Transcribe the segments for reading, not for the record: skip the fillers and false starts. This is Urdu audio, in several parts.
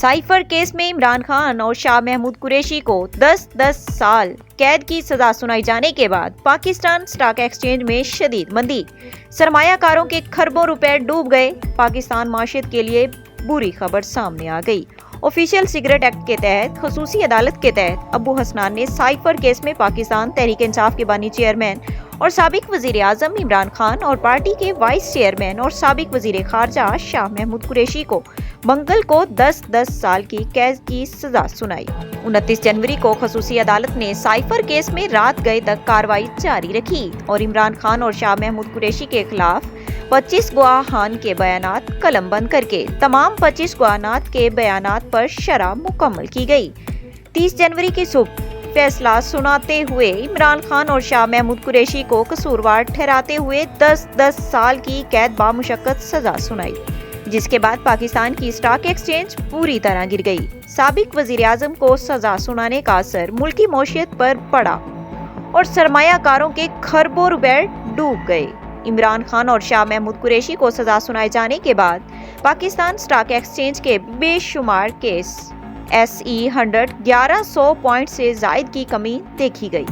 سائفر کیس میں عمران خان اور شاہ محمود قریشی کو 10 سال قید کی سزا سنائی جانے کے بعد پاکستان اسٹاک ایکسچینج میں شدید مندی، سرمایہ کاروں کے کھربوں روپے ڈوب گئے۔ پاکستان معیشت کے لیے بری خبر سامنے آ گئی۔ آفیشل سگریٹ ایکٹ کے تحت خصوصی عدالت کے تحت ابو حسنان نے سائفر کیس میں پاکستان تحریک انصاف کے بانی چیئرمین اور سابق وزیر اعظم عمران خان اور پارٹی کے وائس چیئرمین اور سابق وزیر خارجہ شاہ محمود قریشی کو منگل کو 10 سال کی قید کی سزا سنائی۔ 29 جنوری کو خصوصی عدالت نے سائفر کیس میں رات گئے تک کارروائی جاری رکھی اور عمران خان اور شاہ محمود قریشی کے خلاف 25 گواہان کے بیانات قلم بند کر کے تمام 25 گواہانات کے بیانات پر شرح مکمل کی گئی۔ 30 جنوری کی صبح فیصلہ سناتے ہوئے عمران خان اور شاہ محمود قریشی کو قصوروار ٹھہراتے ہوئے 10 سال کی قید بامشقت سزا سنائی، جس کے بعد پاکستان کی اسٹاک ایکسچینج پوری طرح گر گئی۔ سابق وزیر اعظم کو سزا سنانے کا اثر ملکی معیشت پر پڑا اور سرمایہ کاروں کے کھربوں روپے ڈوب گئے۔ عمران خان اور شاہ محمود قریشی کو سزا سنائے جانے کے بعد پاکستان اسٹاک ایکسچینج کے بے شمار کیس SE 100 1100 پوائنٹ سے زائد کی کمی دیکھی گئی۔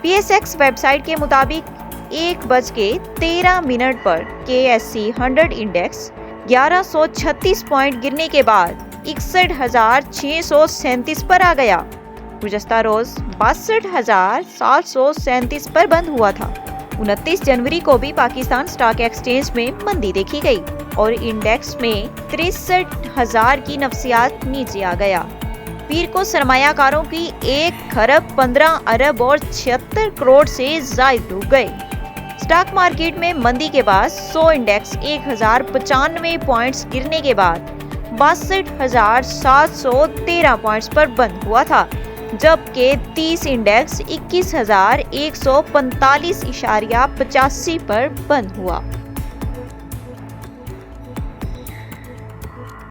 PSX ویب سائٹ کے مطابق 1:13 پر KSE 100 انڈیکس 1136 پوائنٹ گرنے کے بعد 61,637 پر آ گیا۔ گزشتہ روز 62,737 پر بند ہوا تھا۔ 29 جنوری کو بھی پاکستان اسٹاک ایکسچینج میں مندی دیکھی گئی اور انڈیکس میں 63,000 کی نفسیات نیچے آ گیا۔ پیر کو سرمایہ کاروں کی 1,15 اور 76 کروڑ سے زائد ڈوب گئے۔ اسٹاک مارکیٹ میں مندی کے بعد 100 انڈیکس 1,095 پوائنٹس گرنے کے بعد 62,713 پوائنٹس پر بند ہوا تھا، جبکہ 30 انڈیکس 21,145.85 پر بند ہوا۔